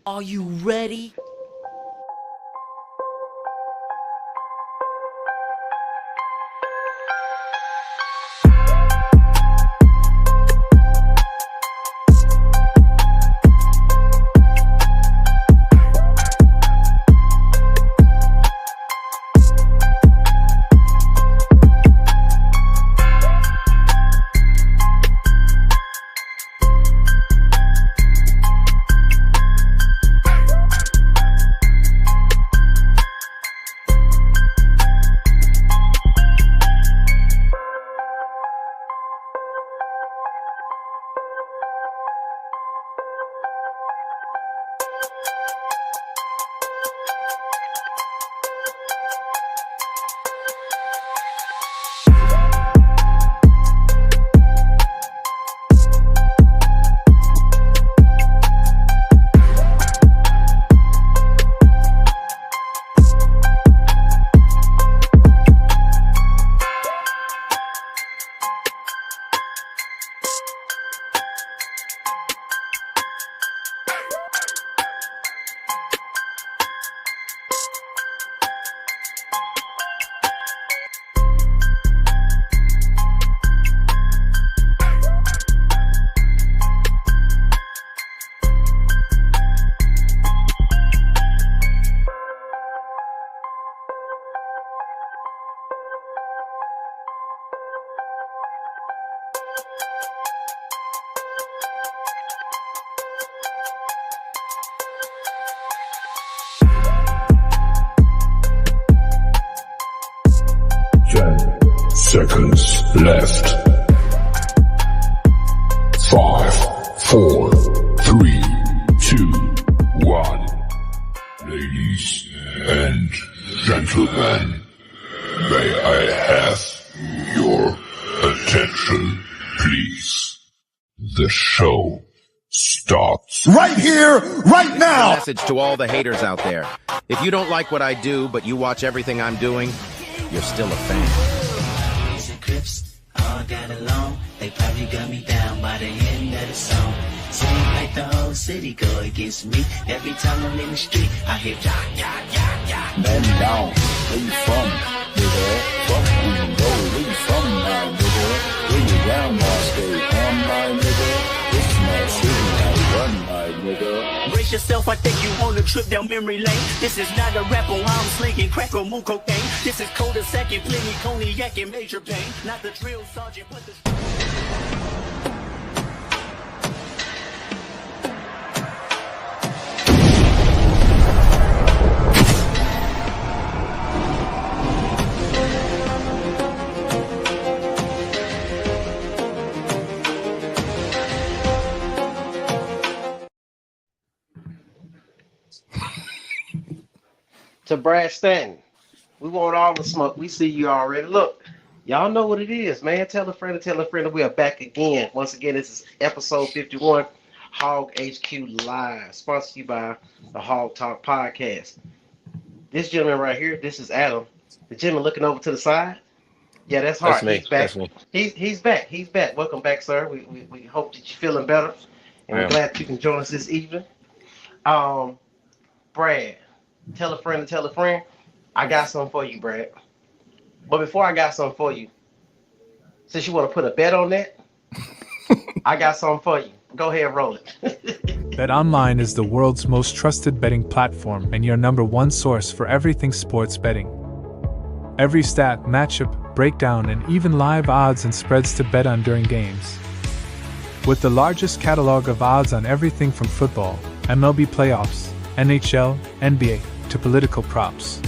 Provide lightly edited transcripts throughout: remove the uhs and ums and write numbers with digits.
Are you ready? Seconds left. 5, 4, 3, 2, 1. Ladies and gentlemen, may I have your attention, please? The show starts right here, right now. Message to all the haters out there. If you don't like what I do, but you watch everything I'm doing, you're still a fan. Crips all got along. They probably got me down by the end of the song. Seems like the whole city go against me. Every time I'm in the street, I hear ya, ya, ya, ya. Man down, where you from, nigga? Fuck who you know, where you from now, nigga? Where you down, my stay on my nigga? This is my city, I run my nigga. Brace yourself, I take you on a trip down memory lane. This is not a rapper, I'm slinging crack or moon cocaine. This is cul-de-sac and plenty cognac and major pain. Not the drill sergeant, but the... To Brad Stanton, we want all the smoke. We see you already. Look, y'all know what it is, man. Tell a friend that we are back again. Once again, this is episode 51, Hog HQ Live, sponsored to you by the Hog Talk Podcast. This gentleman right here, this is Adam. The gentleman looking over to the side. Yeah, that's Hart. That's me. He's back. That's me. He's back. He's back. Welcome back, sir. We hope that you're feeling better, and we're glad you can join us this evening. Brad. Tell a friend. I got something for you, Brad. But before I got something for you, since you want to put a bet on that, I got something for you. Go ahead, roll it. BetOnline is the world's most trusted betting platform and your number one source for everything sports betting. Every stat, matchup, breakdown, and even live odds and spreads to bet on during games. With the largest catalog of odds on everything from football, MLB playoffs, NHL, NBA, to political props.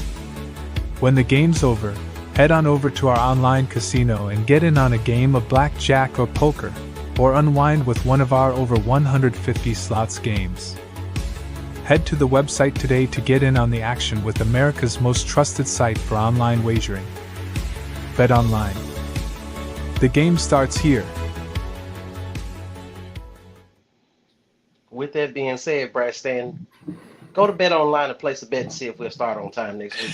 When the game's over, head on over to our online casino and get in on a game of blackjack or poker, or unwind with one of our over 150 slots games. Head to the website today to get in on the action with America's most trusted site for online wagering. BetOnline. The game starts here. With that being said, Brad Stanton, go to BetOnline and place a bet and see if we'll start on time next week.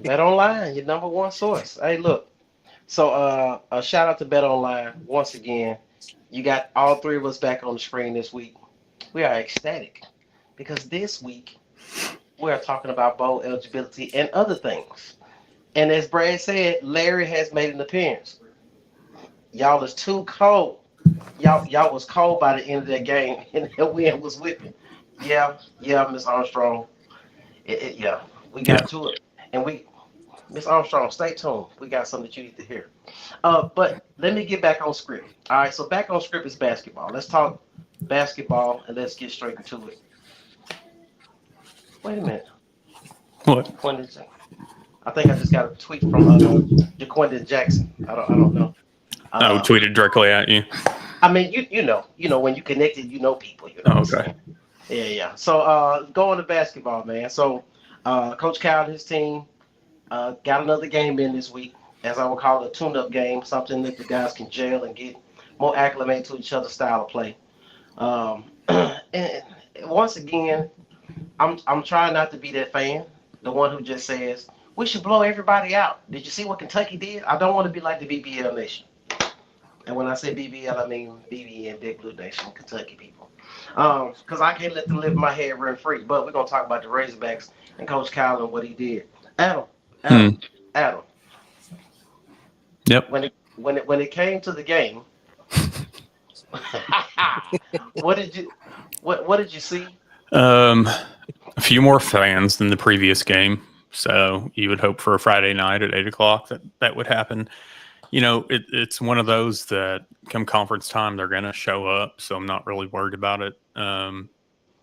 BetOnline, your number one source. Hey, look. So a shout out to BetOnline once again. You got all three of us back on the screen this week. We are ecstatic because this week we are talking about bowl eligibility and other things. And as Brad said, Larry has made an appearance. Y'all is too cold. Y'all was cold by the end of that game, and the wind was whipping. Yeah, yeah, Miss Armstrong. Yeah, we Yeah. got to it, and we, Miss Armstrong, stay tuned. We got something that you need to hear. But let me get back on script. All right, so back on script is basketball. Let's talk basketball and let's get straight into it. Wait a minute, What? Quentin. I think I just got a tweet from Jaquindon Jackson. I don't know. I Uh, tweeted directly at you. I mean, you know when you connected, you know people. You know Oh, what I'm okay. saying? Yeah, yeah. So going to basketball, man. So Coach Cal and his team got another game in this week, as I would call it, a tune-up game, something that the guys can gel and get more acclimated to each other's style of play. And once again, I'm trying not to be that fan, the one who just says we should blow everybody out. Did you see what Kentucky did? I don't want to be like the BBL Nation. And when I say BBL, I mean BB and Big Blue Nation, Kentucky people. Because I can't let them live in my head rent free. But we're gonna talk about the Razorbacks and Coach Kyle and what he did. Adam, Adam, Adam. Yep. When it came to the game, what did you what did you see? A few more fans than the previous game, so you would hope for a Friday night at 8 o'clock that would happen. It's one of those that come conference time they're going to show up, so I'm not really worried about it.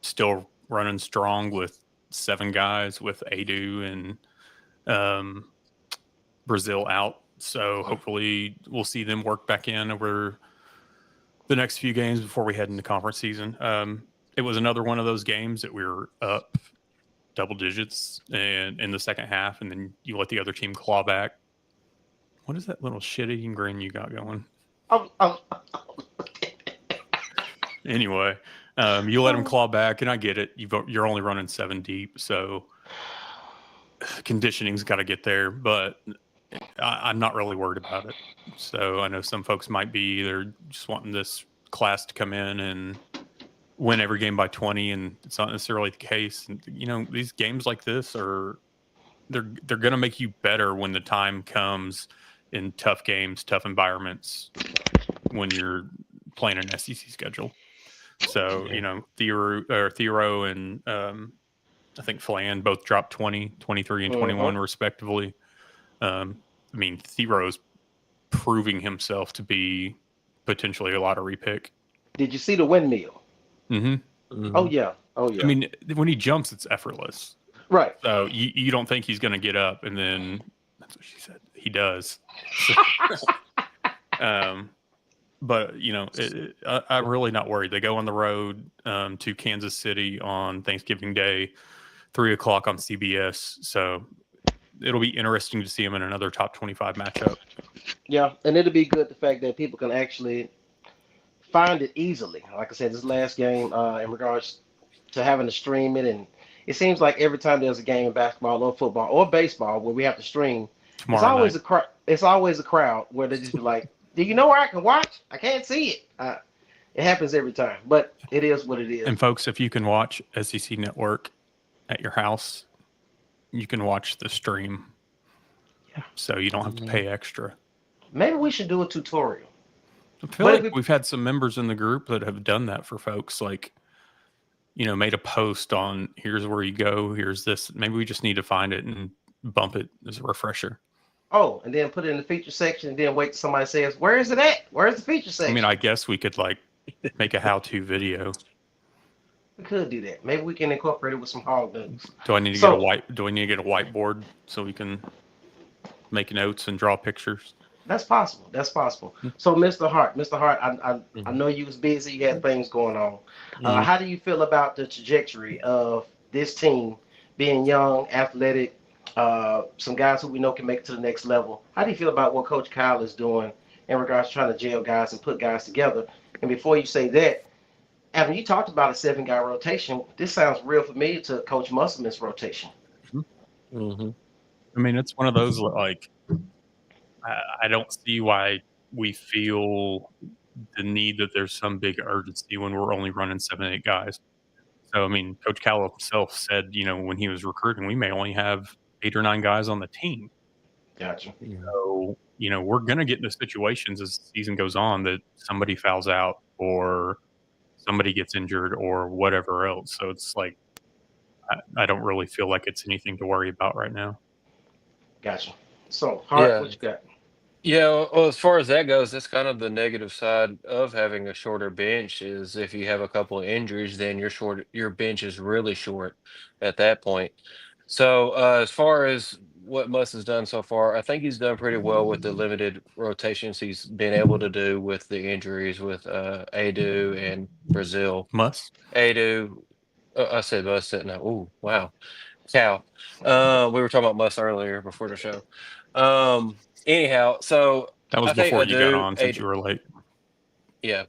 Still running strong with 7 guys with Adu and Brazil out, so hopefully we'll see them work back in over the next few games before we head into conference season. It was another one of those games that we were up double digits and in the second half, and then you let the other team claw back. What is that little shit-eating grin you got going? Um, Anyway, you let them claw back, and I get it. You're only running 7 deep, so conditioning's got to get there, but I'm not really worried about it. So I know some folks might be either just wanting this class to come in and win every game by 20, and it's not necessarily the case. And, these games like this they're going to make you better when the time comes in tough games, tough environments when you're playing an SEC schedule. So, Theoro and I think Flan both dropped 20, 23, and 21 respectively. Thero's proving himself to be potentially a lottery pick. did you see the windmill? Mm-hmm. Oh yeah. When he jumps, it's effortless. Right. So you don't think he's going to get up, and then that's what she said. He does. But I'm really not worried. They go on the road to Kansas City on Thanksgiving Day, 3 o'clock on CBS. So it'll be interesting to see him in another top 25 matchup. Yeah, and it'll be good the fact that people can actually find it easily. Like I said, this last game in regards to having to stream it, and it seems like every time there's a game in basketball or football or baseball where we have to stream, it's always a crowd. It's always a crowd where they just be like, "Do you know where I can watch? I can't see it." It happens every time, but it is what it is. And folks, if you can watch SEC Network at your house, you can watch the stream. Yeah. So you don't have to pay extra. Maybe we should do a tutorial. I feel like we've had some members in the group that have done that for folks, like, made a post on here's where you go, here's this. Maybe we just need to find it and bump it as a refresher. Oh, and then put it in the feature section, and then wait till somebody says, "Where is it at? Where's the feature section?" I guess we could make a how-to video. We could do that. Maybe we can incorporate it with some hog nuggets. Do I need to get a whiteboard so we can make notes and draw pictures? That's possible. That's possible. So, Mr. Hart, I know you was busy. You had things going on. How do you feel about the trajectory of this team being young, athletic, some guys who we know can make it to the next level? How do you feel about what Coach Kyle is doing in regards to trying to gel guys and put guys together? And before you say that, Evan, you talked about a 7-guy rotation. This sounds real familiar to Coach Musselman's rotation. Mm-hmm. It's one of those, I don't see why we feel the need that there's some big urgency when we're only running 7, 8 guys. So, I mean, Coach Callow himself said, when he was recruiting, we may only have 8 or 9 guys on the team. Gotcha. So, we're going to get into situations as the season goes on that somebody fouls out or somebody gets injured or whatever else. So it's like, I don't really feel like it's anything to worry about right now. Gotcha. So, Hart, what you got? Yeah, well, as far as that goes, that's kind of the negative side of having a shorter bench is if you have a couple of injuries, then your bench is really short at that point. So, as far as what Muss has done so far, I think he's done pretty well with the limited rotations he's been able to do with the injuries with Adu and Brazil. Muss? Adu, I said Muss, didn't I? Ooh, wow. Cal. We were talking about Muss earlier before the show. Anyhow, so That was I think before you got Adu, on since you were late. yeah,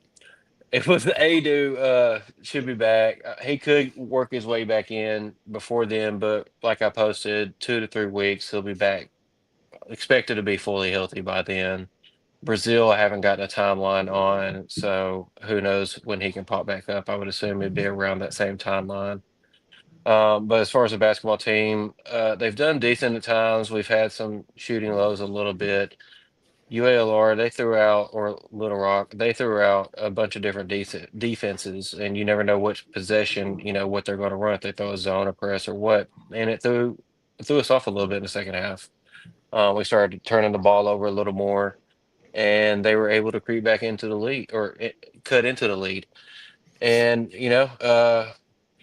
it was the Adu should be back. He could work his way back in before then, but like I posted, 2 to 3 weeks, he'll be back. Expected to be fully healthy by then. Brazil, I haven't gotten a timeline on, so who knows when he can pop back up. I would assume it'd be around that same timeline. But as far as the basketball team, they've done decent at times. We've had some shooting lows a little bit. UALR, they threw out, or Little Rock, they threw out a bunch of different defenses, and you never know which possession, what they're going to run, if they throw a zone, a press, or what. And it threw us off a little bit in the second half. We started turning the ball over a little more, and they were able to creep back into the lead, or cut into the lead. And,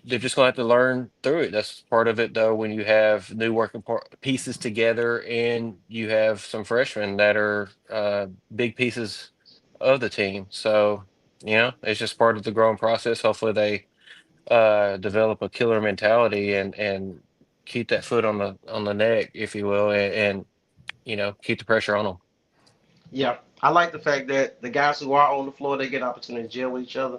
they're just going to have to learn through it. That's part of it, though, when you have new working pieces together and you have some freshmen that are big pieces of the team. So, it's just part of the growing process. Hopefully they develop a killer mentality and keep that foot on the neck, if you will, and keep the pressure on them. Yeah, I like the fact that the guys who are on the floor, they get an opportunity to gel with each other.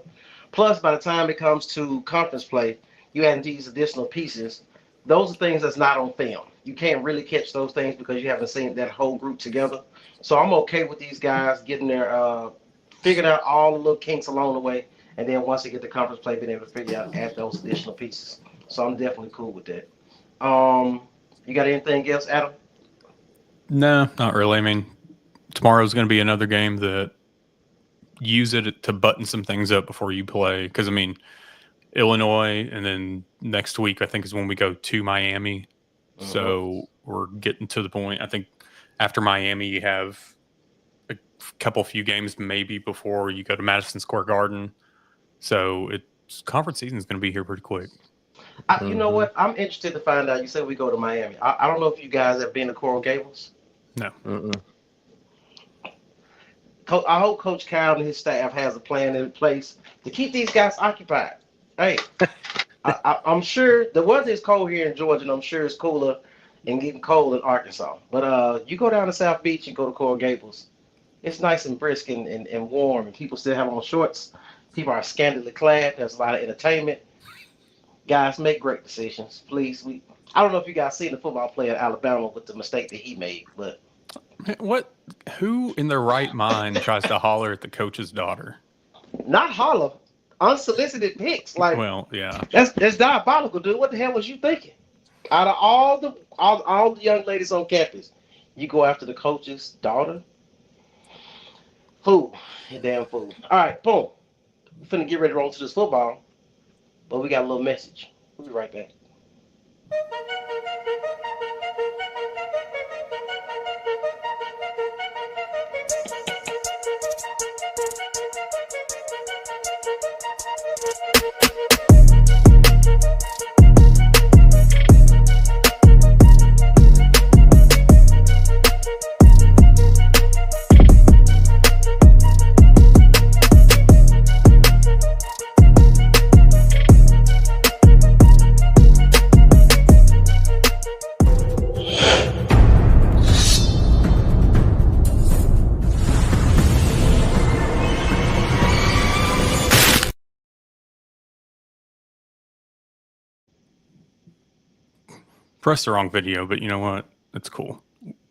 Plus, by the time it comes to conference play, you add these additional pieces. Those are things that's not on film. You can't really catch those things because you haven't seen that whole group together. So I'm okay with these guys getting their figuring out all the little kinks along the way, and then once they get the conference play, being able to figure out add those additional pieces. So I'm definitely cool with that. You got anything else, Adam? No, not really. I mean, tomorrow's going to be another game that use it to button some things up before you play. Because, I mean, Illinois, and then next week, I think, is when we go to Miami. So we're getting to the point. I think after Miami, you have a few games maybe before you go to Madison Square Garden. So conference season is going to be here pretty quick. You know what? I'm interested to find out. You said we go to Miami. I don't know if you guys have been to Coral Gables. No. I hope Coach Kyle and his staff has a plan in place to keep these guys occupied. Hey, I'm sure the weather is cold here in Georgia, and I'm sure it's cooler and getting cold in Arkansas. But you go down to South Beach and go to Coral Gables. It's nice and brisk and warm, and people still have on shorts. People are scantily clad. There's a lot of entertainment. Guys, make great decisions, please. I don't know if you guys seen the football player in Alabama with the mistake that he made, but who in their right mind tries to holler at the coach's daughter? Not holler, unsolicited pics. Like, well, yeah, that's diabolical, dude. What the hell was you thinking? Out of all the young ladies on campus, you go after the coach's daughter? Fool, you damn fool. All right, boom. We're finna get ready to roll to this football, but we got a little message. We'll be right back. press the wrong video, but you know what? It's cool.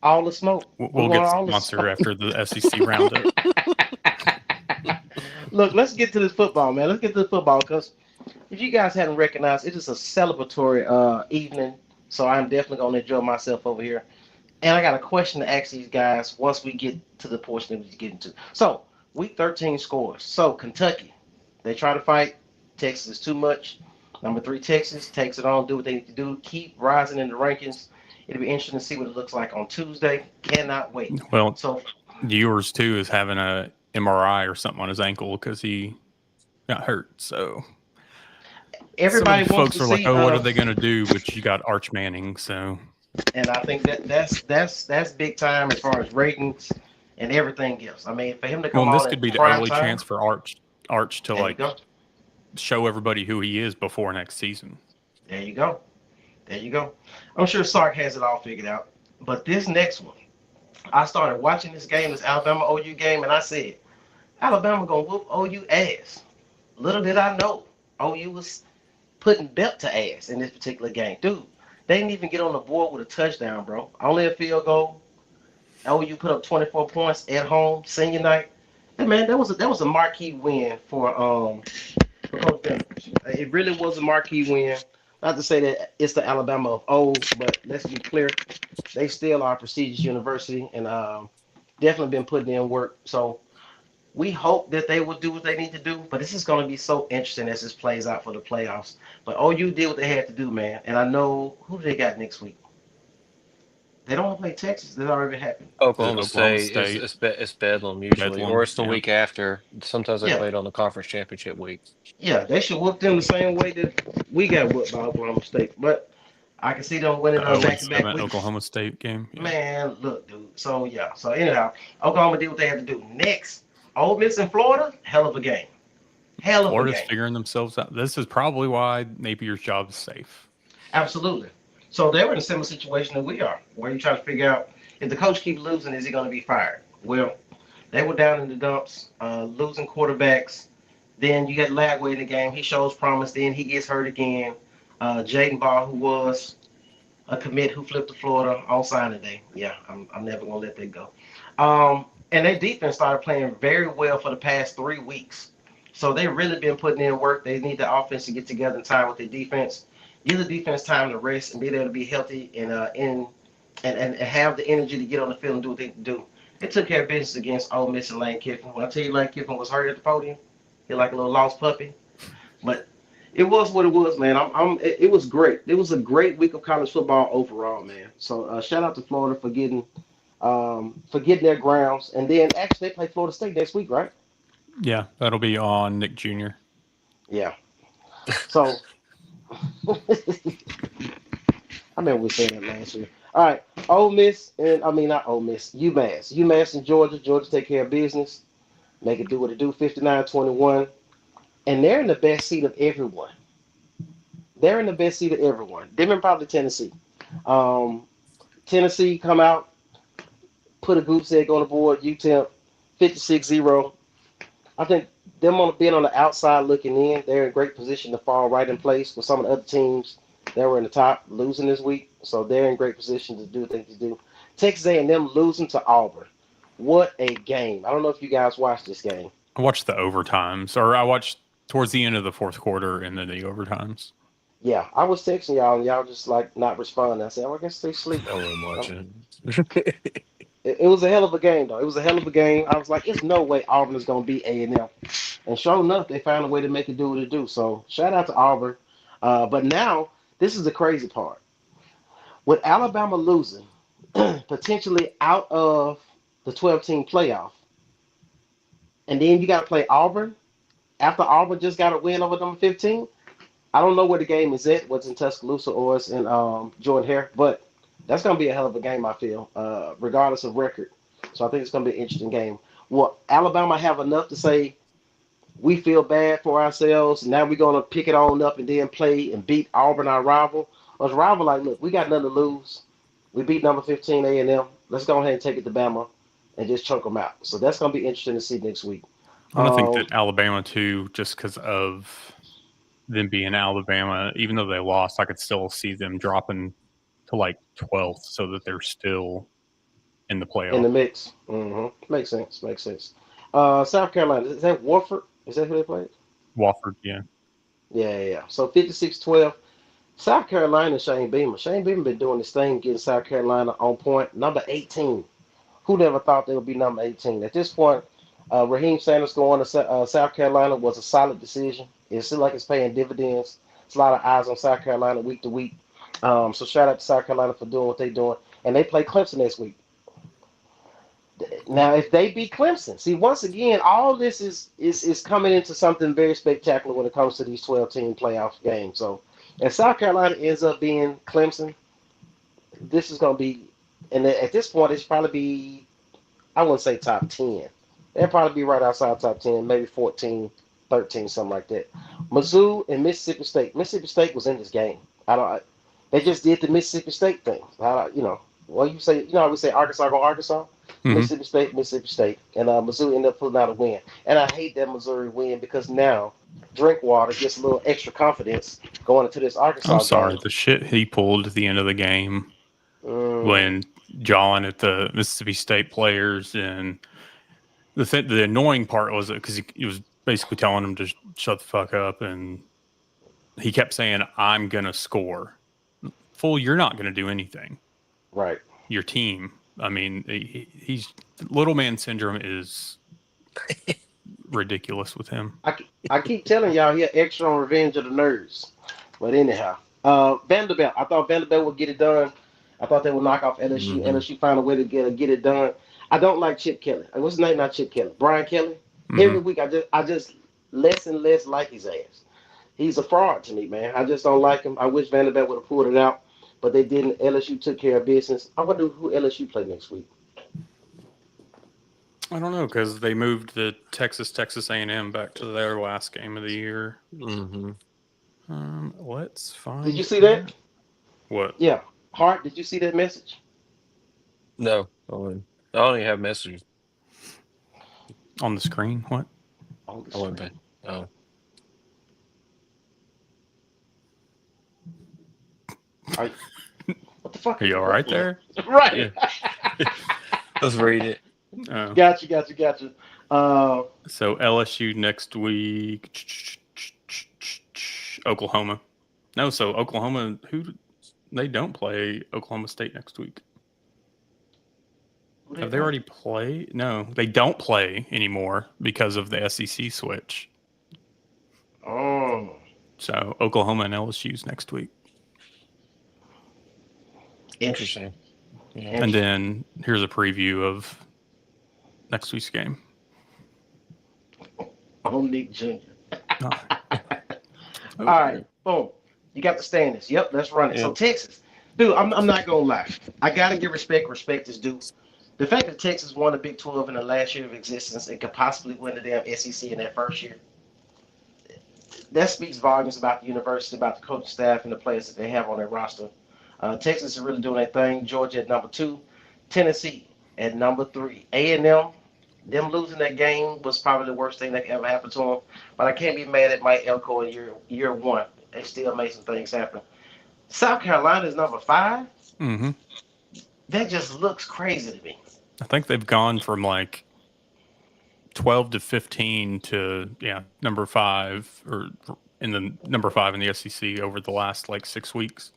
All the smoke. We'll get a sponsor after the SEC roundup. Look, let's get to this football, man. Let's get to the football because if you guys hadn't recognized, it is a celebratory evening. So I'm definitely going to enjoy myself over here. And I got a question to ask these guys once we get to the portion that we get into. So, week 13 scores. So, Kentucky, they try to fight. Texas is too much. Number 3, Texas takes it on, do what they need to do, keep rising in the rankings. It'll be interesting to see what it looks like on Tuesday. Cannot wait. Well, So, yours too is having a MRI or something on his ankle because he got hurt. So everybody some of the wants folks to are like, see. "Oh, what are they going to do?" But you got Arch Manning, so And I think that's big time as far as ratings and everything else. I mean, for him to come well, this on could in be the prime early time, chance for Arch to there you like go. show everybody who he is before next season. There you go. There you go. I'm sure Sark has it all figured out. But this next one, I started watching this game, this Alabama OU game, and I said, Alabama gonna whoop OU ass. Little did I know, OU was putting belt to ass in this particular game. Dude, they didn't even get on the board with a touchdown, bro. Only a field goal. OU put up 24 points at home, senior night. Hey man, that was a marquee win for Coach Bennett. It really was a marquee win. Not to say that it's the Alabama of old, but let's be clear, they still are a prestigious university and definitely been putting in work. So we hope that they will do what they need to do. But this is going to be so interesting as this plays out for the playoffs. But OU did what they had to do, man. And I know who they got next week. They don't play Texas. That already happened. Oklahoma Oklahoma State, State. it's Bedlam usually, Bedlam, or it's the yeah. week after. Sometimes they Yeah, play it on the conference championship week. yeah. They should whoop them the same way that we got whooped by Oklahoma State. But I can see them winning The on 0 back-to-back 7 weeks. Oklahoma State game. Yeah. Man, look, dude. So yeah. So anyhow, Oklahoma did what they had to do. Next, Ole Miss in Florida. Hell of a game. Hell of a Florida's game. figuring themselves out. This is probably why Napier's job is safe. Absolutely. So they were in a similar situation that we are, where you're trying to figure out if the coach keeps losing, is he going to be fired? Well, they were down in the dumps, losing quarterbacks. Then you got Lagway in the game. He shows promise. Then he gets hurt again. Jaden Ball, who was a commit who flipped to Florida on signing day. Yeah, I'm never going to let that go. And their defense started playing very well for the past 3 weeks. So they've really been putting in work. They need the offense to get together and tie with their defense. Give the defense time to rest and be able to be healthy and have the energy to get on the field and do what they do. They took care of business against Ole Miss and Lane Kiffin. When I tell you Lane Kiffin was hurt at the podium, he like a little lost puppy. But it was what it was, man. It was great. It was a great week of college football overall, man. So shout out to Florida for getting their grounds. And then actually they play Florida State next week, right? Yeah, that'll be on Nick Jr. Yeah. So I remember we said that last year. All right, Ole Miss and not Ole Miss, UMass and Georgia. Georgia take care of business, make it do what it do, 59-21, and they're in the best seat of everyone. They're in the best seat of everyone. Them and probably Tennessee. Tennessee come out, put a goose egg on the board. UTEP 56-0. I think them being on the outside looking in, they're in great position to fall right in place with some of the other teams that were in the top losing this week. So they're in great position to do what they need to do. Texas A&M losing to Auburn. What a game. I don't know if you guys watched this game. I watched the overtimes, or I watched towards the end of the fourth quarter and then the overtimes. Yeah, I was texting y'all and y'all just like not responding. I said, I guess they sleep. I wasn't watching. It was a hell of a game, though. It was a hell of a game. I was like, there's no way Auburn is going to beat A&M. And sure enough, they found a way to make it do what it do. So shout out to Auburn. But now, this is the crazy part. With Alabama losing, potentially out of the 12-team playoff, and then you got to play Auburn after Auburn just got a win over number 15. I don't know where the game is at, what's in Tuscaloosa or it's in Jordan Hare, but that's going to be a hell of a game, I feel, regardless of record. So I think it's going to be an interesting game. Will Alabama have enough to say, we feel bad for ourselves, now we're going to pick it on up and then play and beat Auburn, our rival? Or is rival like, look, we got nothing to lose. We beat number 15 A&M. Let's go ahead and take it to Bama and just choke them out. So that's going to be interesting to see next week. I think that Alabama, too, just because of them being Alabama, even though they lost, I could still see them dropping to like 12th so that they're still in the playoff. In the mix. Makes sense. South Carolina, is that Warford? Is that who they played? Wofford, yeah. Yeah. So 56-12. South Carolina, Shane Beamer. Shane Beamer been doing this thing, getting South Carolina on point. Number 18. Who never thought they would be number 18? At this point, Raheem Sanders going to South Carolina was a solid decision. It seems like it's paying dividends. It's a lot of eyes on South Carolina week to week. So shout out to South Carolina for doing what they're doing. And they play Clemson next week. Now, if they beat Clemson, see, once again, all this is coming into something very spectacular when it comes to these 12-team playoff games. So if South Carolina ends up being Clemson, this is going to be, and at this point, it's probably be, I wouldn't say top 10. They'll probably be right outside top 10, maybe 14, 13, something like that. Mizzou and Mississippi State. Mississippi State was in this game. They just did the Mississippi State thing. Well, you say, how we say Arkansas go Arkansas? Mm-hmm. Mississippi State. And Mizzou ended up pulling out a win. And I hate that Missouri win because now Drinkwater gets a little extra confidence going into this Arkansas I'm sorry. game. The shit he pulled at the end of the game when jawing at the Mississippi State players, and the annoying part was because he was basically telling them to shut the fuck up, and he kept saying, "I'm gonna score." Fool, you're not gonna do anything. Right. Your team. I mean, he's little man syndrome is ridiculous with him. I keep telling y'all here, extra on Revenge of the Nerds. But anyhow, Vanderbilt. I thought Vanderbilt would get it done. I thought they would knock off LSU. LSU found a way to get it done. I don't like Chip Kelly. What's his name? Not Chip Kelly. Brian Kelly. Every week, I just less and less like his ass. He's a fraud to me, man. I just don't like him. I wish Vanderbilt would have pulled it out, but they didn't. LSU took care of business. I wonder who LSU play next week. I don't know, because they moved the Texas A&M back to their last game of the year. Let's find. Did you see that? What? Yeah. Hart, did you see that message? No, I only have messages On the screen? What? On the I went screen. back. Oh, What the fuck? Are you all right there? Right. let's read it. Oh. Gotcha. So LSU next week. Oklahoma. No, so Oklahoma, they don't play Oklahoma State next week. Have they already played? No, they don't play anymore because of the SEC switch. Oh. So Oklahoma and LSU's next week. Interesting. Yeah. And then here's a preview of next week's game. Oh, Nick Jr. Oh. All right, boom. You got the standings. Yep, let's run it. So Texas, dude, I'm not gonna lie. I gotta give respect. Respect is due. The fact that Texas won the Big 12 in the last year of existence and could possibly win the damn SEC in that first year, that speaks volumes about the university, about the coaching staff, and the players that they have on their roster. Texas is really doing their thing. Georgia at number 2, Tennessee at number 3. A&M, them losing that game was probably the worst thing that could ever happen to them. But I can't be mad at Mike Elko in year one. They still made some things happen. South Carolina is number 5. Mm-hmm. That just looks crazy to me. I think they've gone from like 12 to 15 to number 5 or in the number 5 in the SEC over the last like 6 weeks.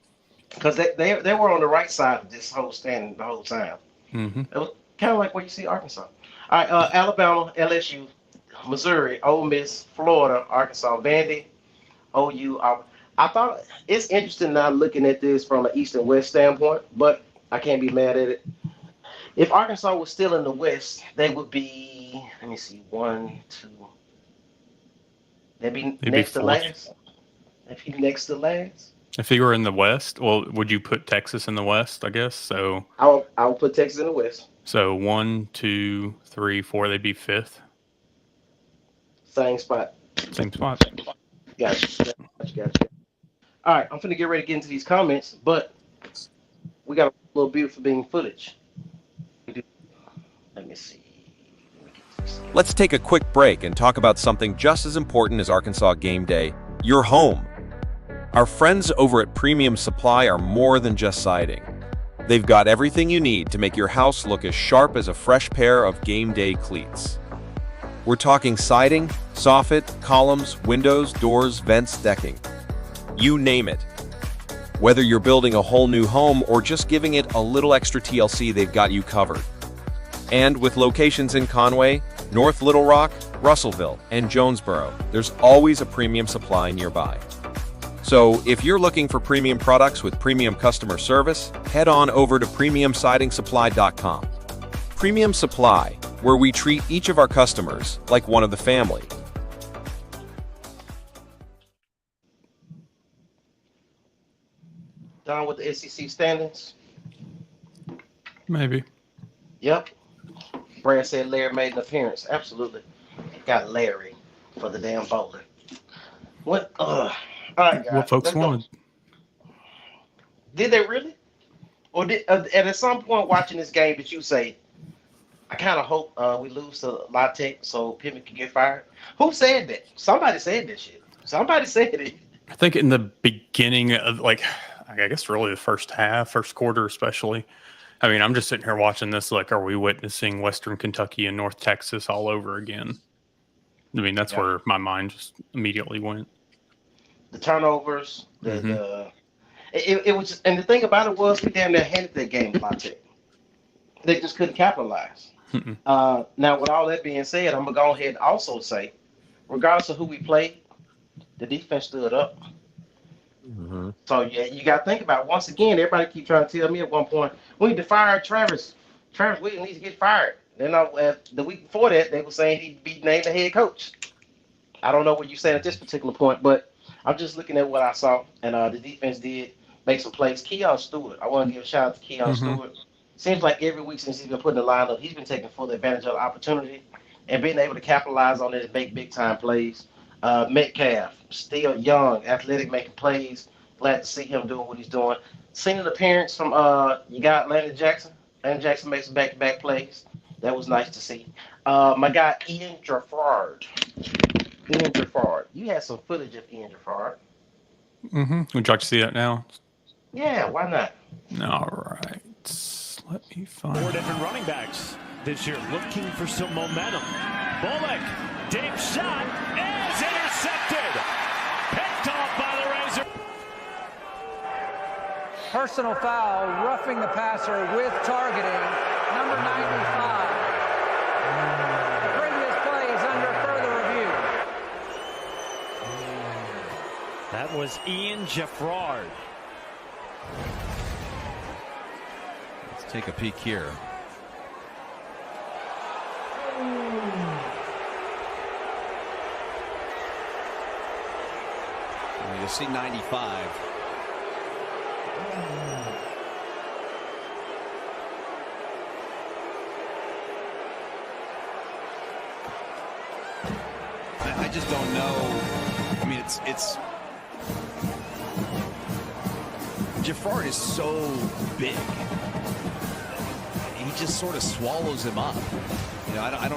Because they were on the right side of this whole standing the whole time. Mm-hmm. It was kind of like what you see Arkansas. All right, Alabama, LSU, Missouri, Ole Miss, Florida, Arkansas, Vandy, OU. I thought it's interesting now looking at this from an East and West standpoint, but I can't be mad at it. If Arkansas was still in the West, they would be, let me see, 1, 2. They'd be next to last. They'd be next to last. If you were in the West, well, would you put Texas in the West, I guess? So I'll put Texas in the West. So 1, 2, 3, 4, they'd be 5th. Same spot. Same spot. Gotcha. All right, I'm finna get ready to get into these comments, but we got a little beautiful being footage. Let me see. Let's take a quick break and talk about something just as important as Arkansas game day, your home. Our friends over at Premium Supply are more than just siding. They've got everything you need to make your house look as sharp as a fresh pair of game day cleats. We're talking siding, Soffit, columns, windows, doors, vents, decking. You name it. Whether you're building a whole new home or just giving it a little extra TLC, they've got you covered. And with locations in Conway, North Little Rock, Russellville, and Jonesboro, there's always a premium supply nearby. So if you're looking for premium products with premium customer service, head on over to premiumsidingsupply.com. Premium Supply, where we treat each of our customers like one of the family. Done with the SEC standings? Maybe. Yep. Brad said Larry made an appearance. Absolutely. Got Larry for the damn bowler. What? All right, guys. What folks let's go. wanted. Did they really? Or did and at some point watching this game, did you say, I kind of hope we lose to La Tech so Pittman can get fired? Who said that? Somebody said that shit. Somebody said it. I think in the beginning of, like, I guess really the first half, first quarter especially. I mean, I'm just sitting here watching this like, are we witnessing Western Kentucky and North Texas all over again? I mean, that's where my mind just immediately went. The turnovers, it was just, and the thing about it was we damn near handed that game to La Tech. They just couldn't capitalize. Now, with all that being said, I'm going to go ahead and also say, regardless of who we played, the defense stood up. So, yeah, you got to think about it. Once again, everybody keep trying to tell me at one point, we need to fire Travis. Travis Williams needs to get fired. Then the week before that, they were saying he'd be named the head coach. I don't know what you're saying at this particular point, but I'm just looking at what I saw, and the defense did make some plays. Keon Stewart, I want to give a shout out to Keon Stewart. Seems like every week since he's been put in the lineup, he's been taking full advantage of the opportunity and being able to capitalize on it and make big-time plays. Metcalf, still young, athletic, making plays. Glad to see him doing what he's doing. Seen an appearance from you got Landon Jackson. Landon Jackson makes some back-to-back plays. That was nice to see. My guy Ian Jaffard. You had some footage of Ian Jaffard. Would you like to see that now? Yeah, why not? All right. Let me find. 4 different running backs this year looking for some momentum. Bullock, deep shot is intercepted. Picked off by the Razor. Personal foul, roughing the passer with targeting, number 95. The previous play is under further review. That was Ian Jaffard. Let's take a peek here. You'll see 95. I just don't know. I mean, it's Jaffard is so big. He just sort of swallows him up. You know, I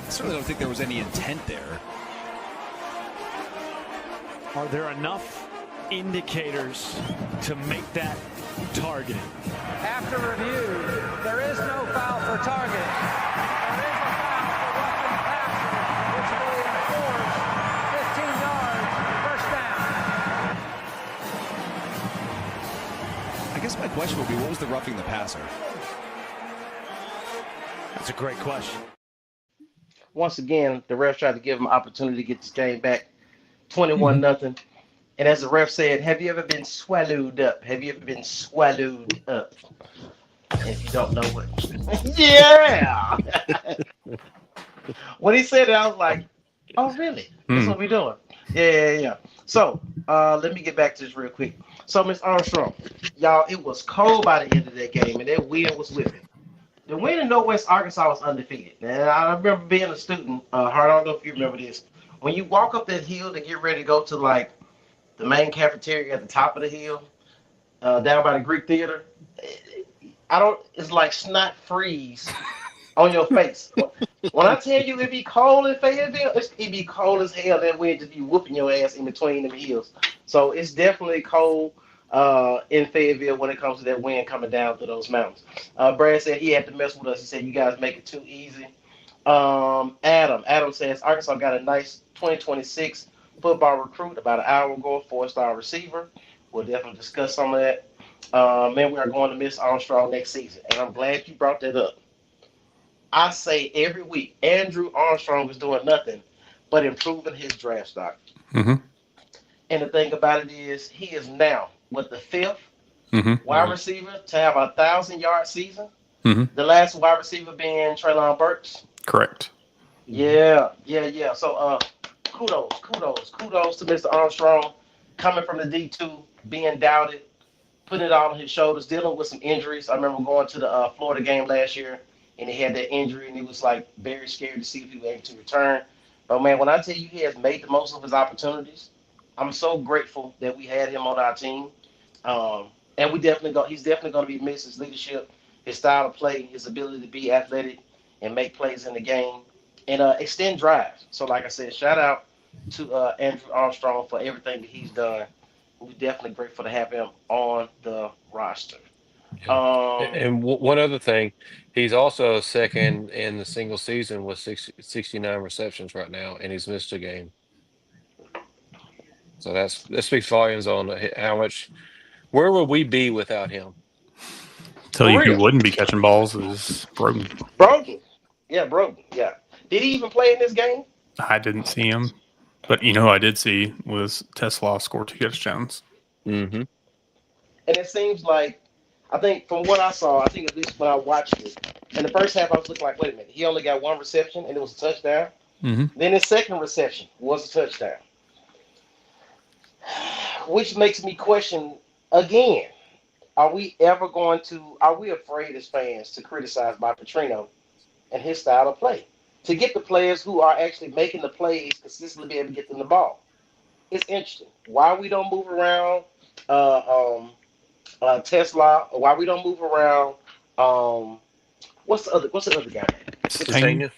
certainly don't think there was any intent there. Are there enough indicators to make that targeting? After review, there is no foul for targeting. There is a foul for roughing the passer, which will enforce 15 yards, first down. I guess my question would be, what was the roughing the passer? That's a great question. Once again, the refs tried to give him an opportunity to get this game back 21-0. And as the ref said, have you ever been swallowed up? Have you ever been swallowed up? And if you don't know what, yeah. When he said it, I was like, oh, really? That's what we're doing. Yeah. So let me get back to this real quick. So, Miss Armstrong, y'all, it was cold by the end of that game, and that wind was with it. The win in Northwest Arkansas was undefeated. And I remember being a student, Hart, I don't know if you remember this. When you walk up that hill to get ready to go to, like, the main cafeteria at the top of the hill, down by the Greek Theater, it's like snot freeze on your face. When I tell you it be cold in Fayetteville, it be cold as hell. That wind just be whooping your ass in between them hills. So it's definitely cold in Fayetteville when it comes to that wind coming down through those mountains. Brad said he had to mess with us. He said, you guys make it too easy. Adam says Arkansas got a nice 2026 football recruit about an hour ago, four-star receiver. We'll definitely discuss some of that. Man, we are going to miss Armstrong next season, and I'm glad you brought that up. I say every week, Andrew Armstrong is doing nothing but improving his draft stock. Mm-hmm. And the thing about it is, he is now what the fifth Mm-hmm. wide receiver to have a 1,000-yard season. Mm-hmm. The last wide receiver being Traylon Burks. Correct. Yeah. So, kudos to Mr. Armstrong coming from the D2, being doubted, putting it all on his shoulders, dealing with some injuries. I remember going to the Florida game last year, and he had that injury, and he was like very scared to see if he was able to return. But man, when I tell you he has made the most of his opportunities, I'm so grateful that we had him on our team. Um, and he's definitely going to be missed. His leadership, his style of play, his ability to be athletic and make plays in the game and extend drives. So, like I said, shout out to Andrew Armstrong for everything that he's done. We're definitely grateful to have him on the roster. Yeah. Um, And one other thing, he's also second in the single season with 69 receptions right now, and he's missed a game. So that speaks volumes on how much. Where would we be without him? Tell for you who real, wouldn't be catching balls is Broden. Brogan. Yeah, Brogan. Yeah. Did he even play in this game? I didn't see him, but you know who I did see was Tesla score two touchdowns. Mm-hmm. And it seems like, I think from what I saw, I think at least when I watched it, in the first half, I was looking like, wait a minute, he only got one reception and it was a touchdown. Mm-hmm. Then his second reception was a touchdown, which makes me question again: Are we afraid as fans to criticize by Petrino and his style of play to get the players who are actually making the plays consistently be able to get them the ball? It's interesting why we don't move around Tesla, or why we don't move around. Um, what's the other guy? Satania?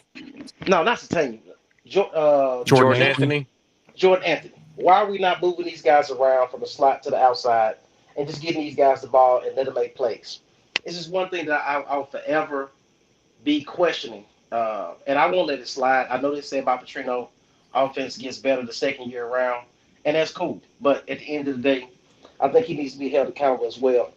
No, not Satania. Jordan Jordan Anthony? Anthony. Jordan Anthony. Why are we not moving these guys around from the slot to the outside and just getting these guys the ball and let them make plays? This is one thing that I'll forever be questioning, and I won't let it slide. I know they say about Petrino, offense gets better the second year around, and that's cool. But at the end of the day, I think he needs to be held accountable as well.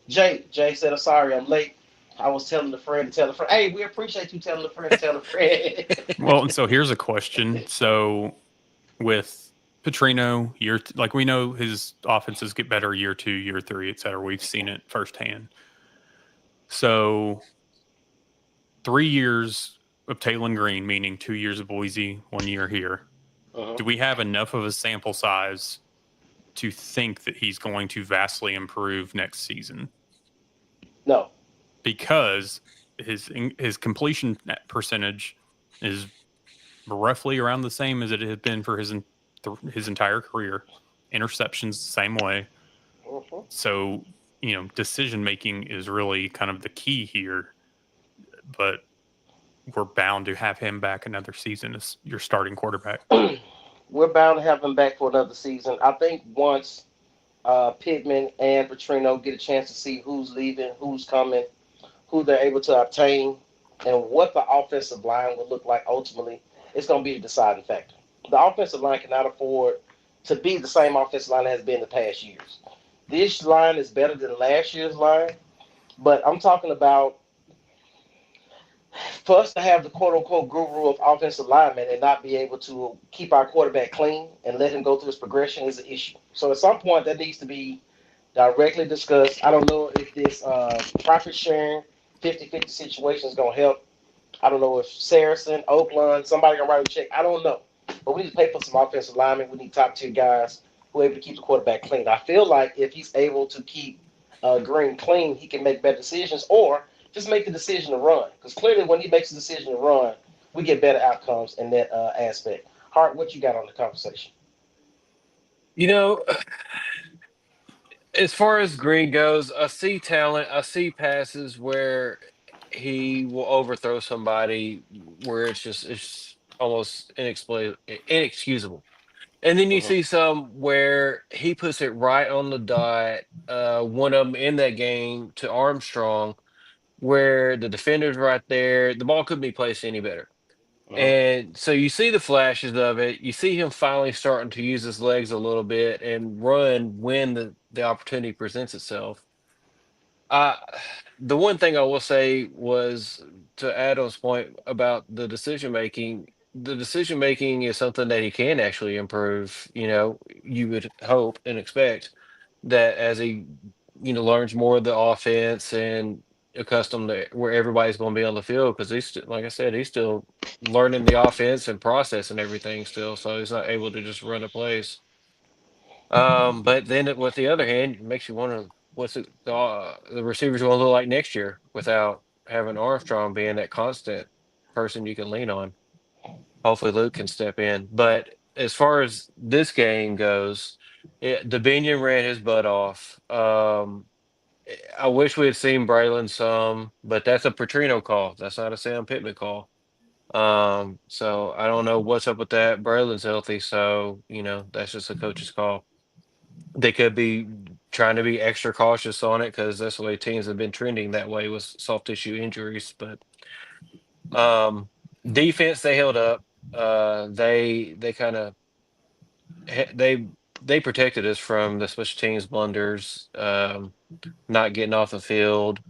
Jay said, "I'm sorry, I'm late. I was telling a friend to tell a friend. Hey, we appreciate you telling a friend to tell a friend." Well, and so here's a question. So with Petrino, like we know his offenses get better year 2, year 3, et cetera. We've seen it firsthand. So 3 years of Taylon Green, meaning 2 years of Boise, 1 year here. Do we have enough of a sample size to think that he's going to vastly improve next season? No. Because his completion percentage is roughly around the same as it had been for his entire career. Interceptions the same way. So, decision making is really kind of the key here. But we're bound to have him back another season as your starting quarterback. We're bound to have him back for another season. I think once Pittman and Petrino get a chance to see who's leaving, who's coming, who they're able to obtain, and what the offensive line will look like ultimately, it's going to be the deciding factor. The offensive line cannot afford to be the same offensive line it has been the past years. This line is better than last year's line, but I'm talking about for us to have the quote-unquote guru of offensive linemen and not be able to keep our quarterback clean and let him go through his progression is an issue. So at some point, that needs to be directly discussed. I don't know if this profit sharing 50-50 situation is going to help. I don't know if Saracen, Oakland, somebody going to write a check. I don't know. But we need to pay for some offensive linemen. We need top-tier guys who are able to keep the quarterback clean. I feel like if he's able to keep Green clean, he can make better decisions, or just make the decision to run. Because clearly when he makes the decision to run, we get better outcomes in that aspect. Hart, what you got on the conversation? As far as Green goes, I see talent. I see passes where he will overthrow somebody where it's almost inexcusable. And then you see some where he puts it right on the dot. One of them in that game to Armstrong where the defender's right there. The ball couldn't be placed any better. And so you see the flashes of it. You see him finally starting to use his legs a little bit and run when the opportunity presents itself. Uh, the one thing I will say was to Adam's point about the decision making. The decision making is something that he can actually improve. You would hope and expect that as he, learns more of the offense and accustomed to where everybody's going to be on the field, because he's like I said, he's still learning the offense and processing everything still, so he's not able to just run a place. But then with the other hand, it makes you wonder what's the receivers going to look like next year without having Armstrong being that constant person you can lean on. Hopefully, Luke can step in. But as far as this game goes, Debinion ran his butt off. I wish we had seen Braylon some, but that's a Petrino call. That's not a Sam Pittman call. So I don't know what's up with that. Braylon's healthy, so that's just a coach's call. They could be trying to be extra cautious on it because that's the way teams have been trending that way with soft tissue injuries. But um, defense, they held up. They kind of they protected us from the special teams blunders, not getting off the field.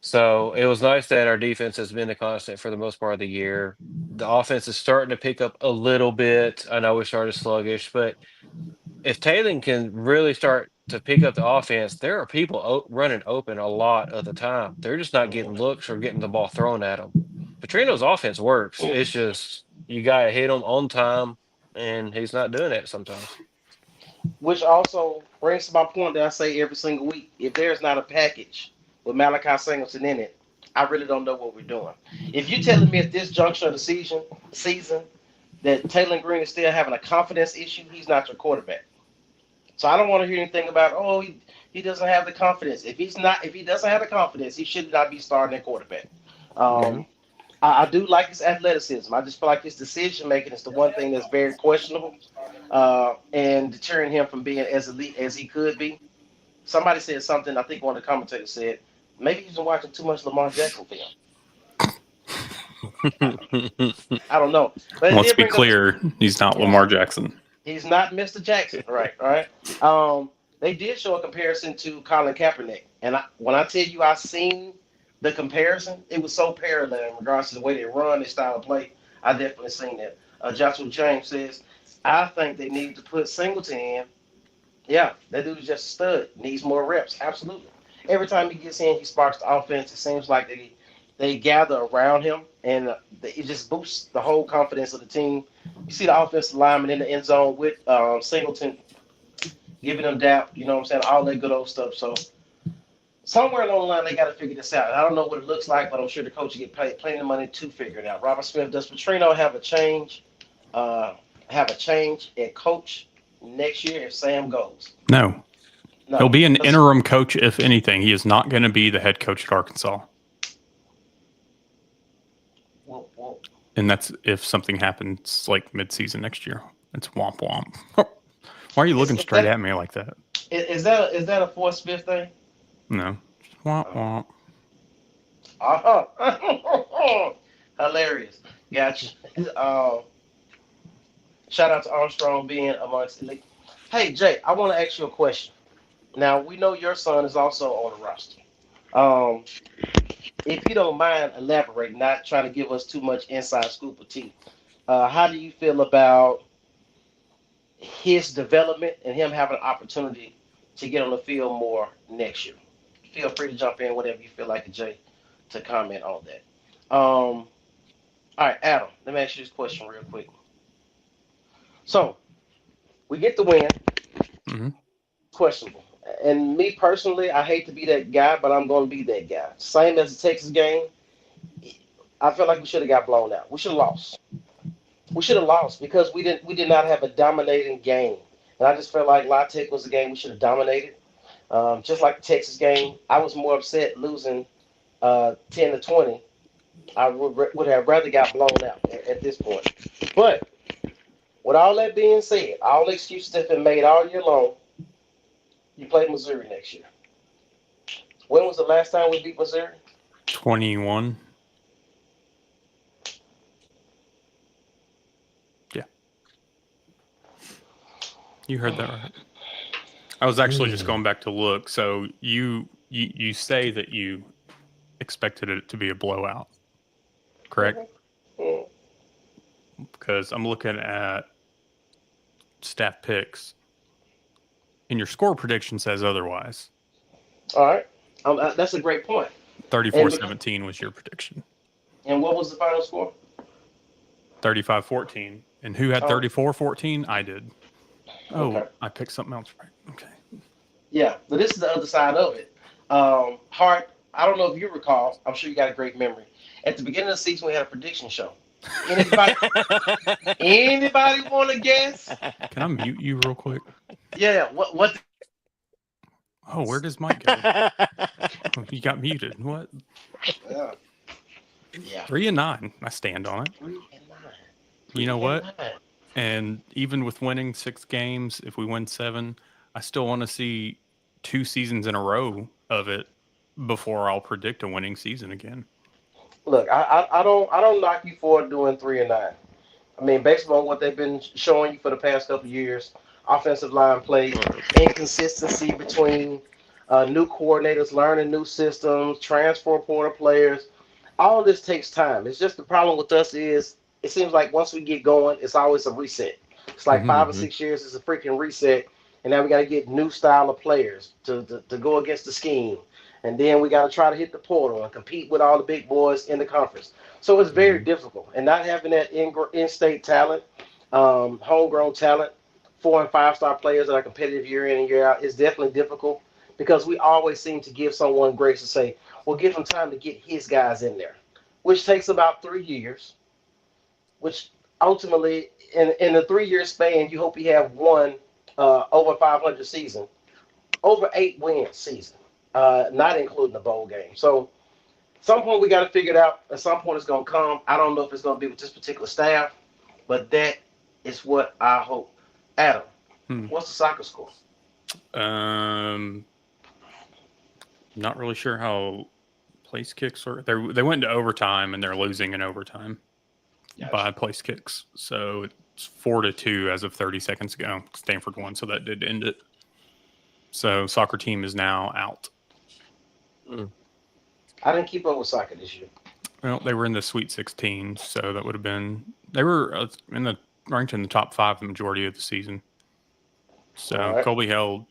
So it was nice that our defense has been a constant for the most part of the year. The offense is starting to pick up a little bit. I know we started sluggish, but if Taylor can really start to pick up the offense, there are people running open a lot of the time. They're just not getting looks or getting the ball thrown at them. Petrino's offense works. It's just you got to hit him on time, and he's not doing that sometimes. Which also brings to my point that I say every single week. If there's not a package with Malachi Singleton in it, I really don't know what we're doing. If you're telling me at this juncture of the season that Taylor Green is still having a confidence issue, he's not your quarterback. So I don't want to hear anything about, he doesn't have the confidence. If he doesn't have the confidence, he should not be starting at quarterback. I do like his athleticism. I just feel like his decision making is the one thing that's very questionable, and deterring him from being as elite as he could be. Somebody said something. I think one of the commentators said maybe he's been watching too much Lamar Jackson film. I don't know. But Let's be clear, he's not Lamar Jackson. He's not Mr. Jackson, right? They did show a comparison to Colin Kaepernick, and when I tell you I seen the comparison, it was so parallel in regards to the way they run, their style of play. I definitely seen that. Joshua James says, I think they need to put Singleton in. Yeah, that dude is just a stud. Needs more reps. Absolutely. Every time he gets in, he sparks the offense. It seems like they gather around him, and it just boosts the whole confidence of the team. You see the offensive lineman in the end zone with Singleton, giving them dap, all that good old stuff. So somewhere along the line, they got to figure this out. I don't know what it looks like, but I'm sure the coach will get paid plenty of money to figure it out. Robert Smith, does Petrino have a change at coach next year if Sam goes? No. He'll be an interim coach, if anything. He is not going to be the head coach at Arkansas. And that's if something happens like midseason next year. It's womp womp. Why are you looking straight at me like that? Is that a Fort Smith thing? No. Womp womp. Hilarious. Gotcha. Shout out to Armstrong being amongst elite. Hey, Jay, I want to ask you a question. Now, we know your son is also on the roster. If you don't mind elaborating, not trying to give us too much inside scoop of tea, how do you feel about his development and him having an opportunity to get on the field more next year? Feel free to jump in whatever you feel like, Jay, to comment on that. All right, Adam, let me ask you this question real quick. So, we get the win. Mm-hmm. Questionable. And me personally, I hate to be that guy, but I'm going to be that guy. Same as the Texas game. I feel like we should have got blown out. We should have lost. We should have lost because we did not have a dominating game. And I just felt like La Tech was the game we should have dominated. Just like the Texas game, I was more upset losing 10-20. I would have rather got blown out at this point. But with all that being said, all the excuses that have been made all year long, you play Missouri next year. When was the last time we beat Missouri? 21. Yeah. You heard that right. I was actually just going back to look. So you say that you expected it to be a blowout, correct? Because I'm looking at staff picks, and your score prediction says otherwise. All right. That's a great point. 34-17 was your prediction. And what was the final score? 35-14. And who had 34-14? I did. Oh, Okay. I picked something else right. Okay. Yeah, but this is the other side of it. Hart, I don't know if you recall. I'm sure you got a great memory. At the beginning of the season, we had a prediction show. Anybody want to guess? Can I mute you real quick? Yeah. What? Oh, where does Mike go? Oh, you got muted. What? Yeah. 3-9. I stand on it. 3-9. You know what? And even with winning 6 games, if we win 7, I still want to see 2 seasons in a row of it before I'll predict a winning season again. Look, I don't knock you for doing 3-9. I mean, based on what they've been showing you for the past couple of years, offensive line play, inconsistency between new coordinators, learning new systems, transfer portal players. All of this takes time. It's just the problem with us is it seems like once we get going, it's always a reset. It's like 5 or 6 years is a freaking reset, and now we got to get new style of players to go against the scheme. And then we got to try to hit the portal and compete with all the big boys in the conference. So it's very difficult. And not having that in-state talent, homegrown talent, 4- and 5-star players that are competitive year in and year out is definitely difficult because we always seem to give someone grace to say, well, give him time to get his guys in there, which takes about 3 years, which ultimately, in a 3-year span, you hope you have one over 500 season, over 8 wins season. Not including the bowl game. So at some point we got to figure it out. At some point it's going to come. I don't know if it's going to be with this particular staff, but that is what I hope. Adam, what's the soccer score? Not really sure how place kicks are. They went into overtime and they're losing in overtime by place kicks. So it's 4-2 as of 30 seconds ago. Stanford won, so that did end it. So soccer team is now out. I didn't keep up with soccer this year. Well, they were in the Sweet 16, so that would have been they were ranked in the top 5 the majority of the season. So Colby Held,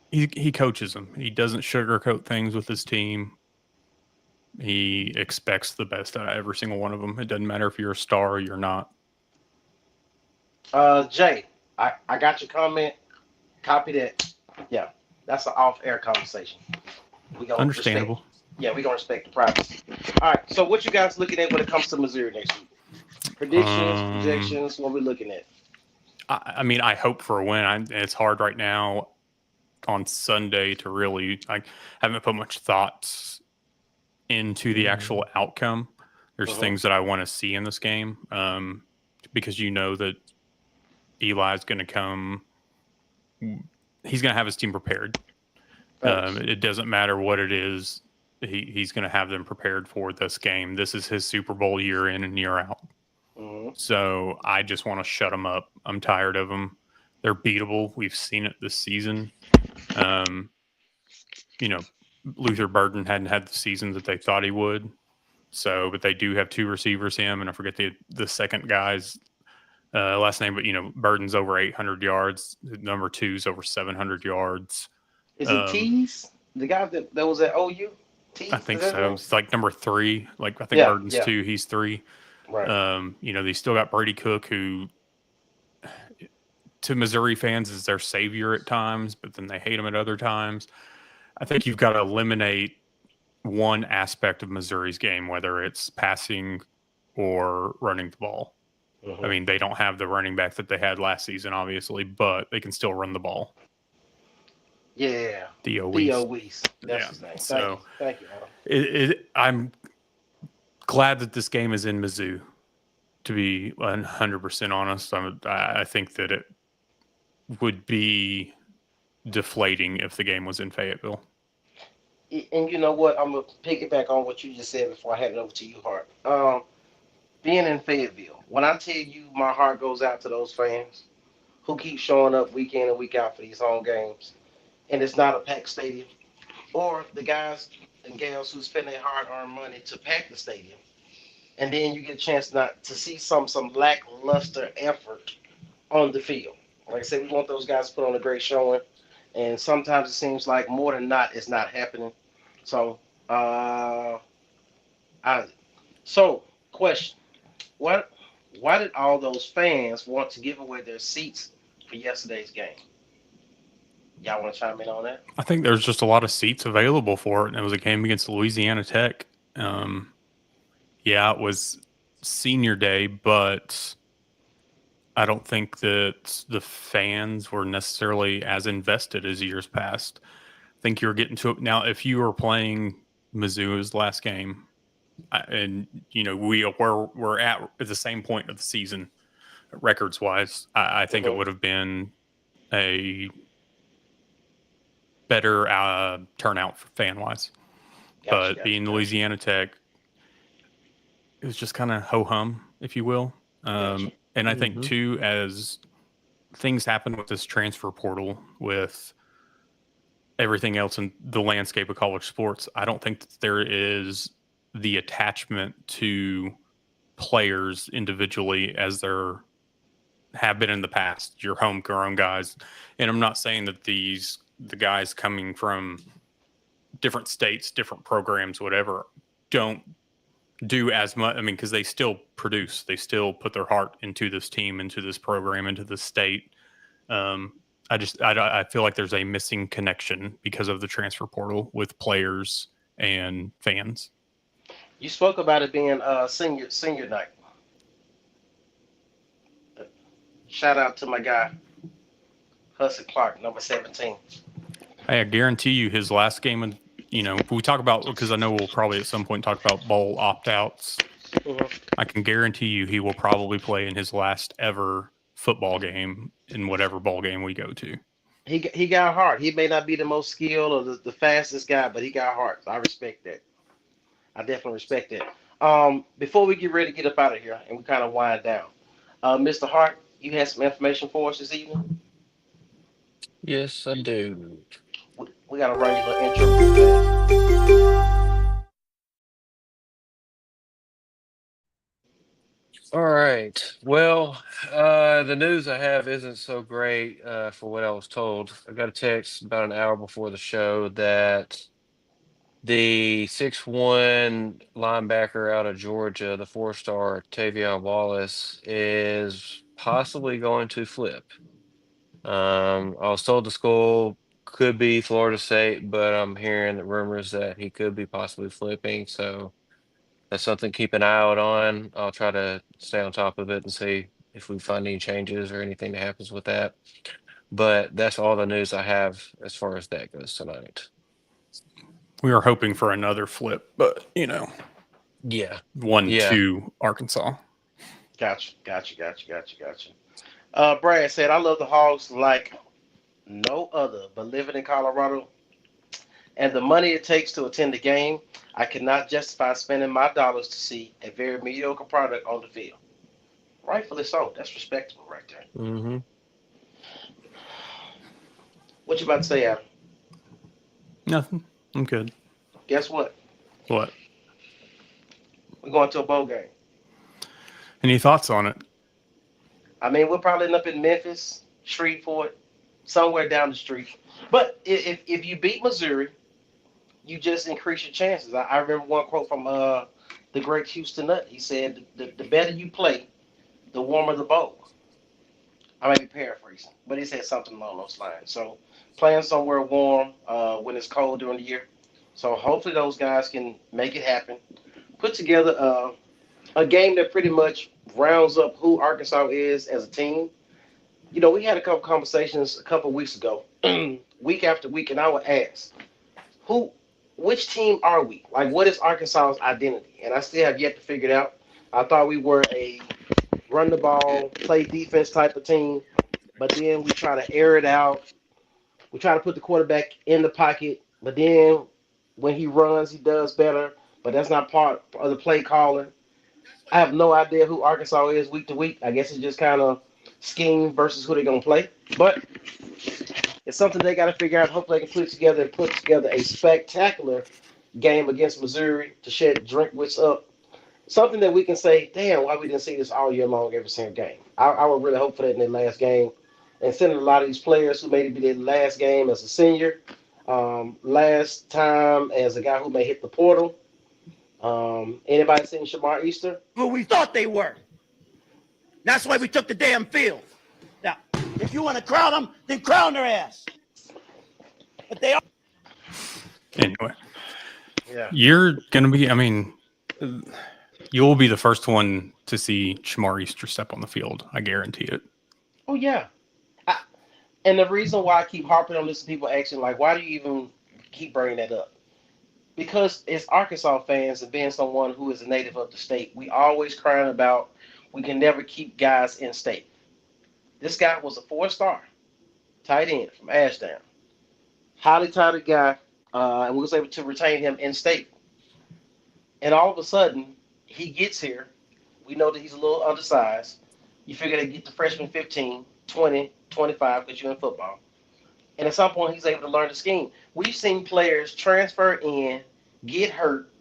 he coaches them. He doesn't sugarcoat things with his team. He expects the best out of every single one of them. It doesn't matter if you're a star or you're not. Jay, I got your comment. Copy that. Yeah, that's an off-air conversation. Understandable. We're going to respect the privacy. All right, so what you guys looking at when it comes to Missouri next week? Predictions, projections, what we looking at? I mean, I hope for a win. It's hard right now on Sunday to really – I haven't put much thoughts into the actual outcome. There's things that I want to see in this game because you know that Eli's going to come – he's going to have his team prepared. It doesn't matter what it is. He's going to have them prepared for this game. This is his Super Bowl year in and year out. So I just want to shut them up. I'm tired of them. They're beatable. We've seen it this season. Luther Burden hadn't had the season that they thought he would. So, but they do have 2 receivers, him, and I forget the second guy's last name, but Burden's over 800 yards. Number 2's over 700 yards. Is it Tease? The guy that was at OU? Tease? I think so. It's like number 3. Like I think Burden's 2, he's 3. Right. They still got Brady Cook, who to Missouri fans is their savior at times, but then they hate him at other times. I think you've got to eliminate one aspect of Missouri's game, whether it's passing or running the ball. I mean, they don't have the running back that they had last season, obviously, but they can still run the ball. Yeah. Theo Weiss. That's his name. Thank you, Adam. I'm glad that this game is in Mizzou, to be 100% honest. I think that it would be deflating if the game was in Fayetteville. And you know what? I'm gonna piggyback on what you just said before I hand it over to you, Hart. Being in Fayetteville, when I tell you my heart goes out to those fans who keep showing up week in and week out for these home games, and it's not a packed stadium, or the guys and gals who spend their hard-earned money to pack the stadium, and then you get a chance not to see some lackluster effort on the field. Like I said, we want those guys to put on a great showing, and sometimes it seems like more than not, it's not happening. So, uh, I so question: What? Why did all those fans want to give away their seats for yesterday's game? Y'all want to chime in on that? I think there's just a lot of seats available for it, and it was a game against Louisiana Tech. Yeah, it was senior day, but I don't think that the fans were necessarily as invested as years past. I think you're getting to it now. If you were playing Mizzou's last game, and you know we're at the same point of the season, records wise, I think it would have been a better turnout fan wise. But being Louisiana Tech, it was just kind of ho hum, if you will. And I think too, as things happen with this transfer portal, with everything else in the landscape of college sports, I don't think that there is the attachment to players individually as there have been in the past. Your homegrown guys, and I'm not saying that the guys coming from different states, different programs, whatever, don't do as much. I mean, because they still produce, they still put their heart into this team, into this program, into the state. I feel like there's a missing connection because of the transfer portal with players and fans. You spoke about it being senior night. Shout out to my guy, Hudson Clark, number 17. I guarantee you his last game, and we talk about, because I know we'll probably at some point talk about bowl opt-outs. I can guarantee you he will probably play in his last ever football game in whatever bowl game we go to. He got heart. He may not be the most skilled or the fastest guy, but he got heart. I respect that. I definitely respect that. Before we get ready to get up out of here and we kind of wind down, Mr. Hart, you had some information for us this evening? Yes, I do. We got to run you a little intro. All right. Well, the news I have isn't so great for what I was told. I got a text about an hour before the show that the 6'1" linebacker out of Georgia, the 4-star Tavion Wallace, is possibly going to flip. I was told the school could be Florida State, but I'm hearing the rumors that he could be possibly flipping. So that's something to keep an eye out on. I'll try to stay on top of it and see if we find any changes or anything that happens with that. But that's all the news I have as far as that goes tonight. We were hoping for another flip, but Yeah. 1-2 Arkansas. Gotcha. Brad said, I love the Hogs like no other, but living in Colorado and the money it takes to attend the game, I cannot justify spending my dollars to see a very mediocre product on the field. Rightfully so. That's respectable right there. Mm-hmm. What you about to say, Adam? Nothing. I'm good. Guess what? What? We're going to a bowl game. Any thoughts on it? I mean, we'll probably end up in Memphis, Shreveport, somewhere down the street. But if you beat Missouri, you just increase your chances. I remember one quote from the great Houston Nutt. He said, the better you play, the warmer the bowl. I may be paraphrasing, but he said something along those lines. So playing somewhere warm when it's cold during the year. So hopefully those guys can make it happen. Put together a game that pretty much rounds up who Arkansas is as a team. We had a couple conversations a couple weeks ago, week after week, and I would ask, which team are we? Like, what is Arkansas's identity? And I still have yet to figure it out. I thought we were a run the ball, play defense type of team, but then we try to air it out. We try to put the quarterback in the pocket, but then When he runs, he does better, but that's not part of the play calling. I have no idea who Arkansas is week to week. I guess it's just kind of scheme versus who they're going to play. But it's something they got to figure out. Hopefully, they can put together a spectacular game against Missouri to shed Drinkwitz up. Something that we can say, damn, why we didn't see this all year long, every single game. I would really hope for that in their last game. And sending a lot of these players who maybe their last game as a senior, last time as a guy who may hit the portal. Anybody seen Shamar Easter? Who we thought they were. That's why we took the damn field. Now, if you want to crown them, then crown their ass. But they are. Anyway, Yeah. you're going to be, I mean, you'll be the first one to see Shamar Easter step on the field. I guarantee it. Oh, yeah. And the reason why I keep harping on this, people asking, like, why do you even keep bringing that up? Because as Arkansas fans and being someone who is a native of the state, we always crying about we can never keep guys in state. This guy was a 4-star tight end from Ashdown. Highly touted guy, and we was able to retain him in state. And all of a sudden, he gets here. We know that he's a little undersized. You figure they get the freshman 15, 20, 25 because you're in football. And at some point, he's able to learn the scheme. We've seen players transfer in, get hurt,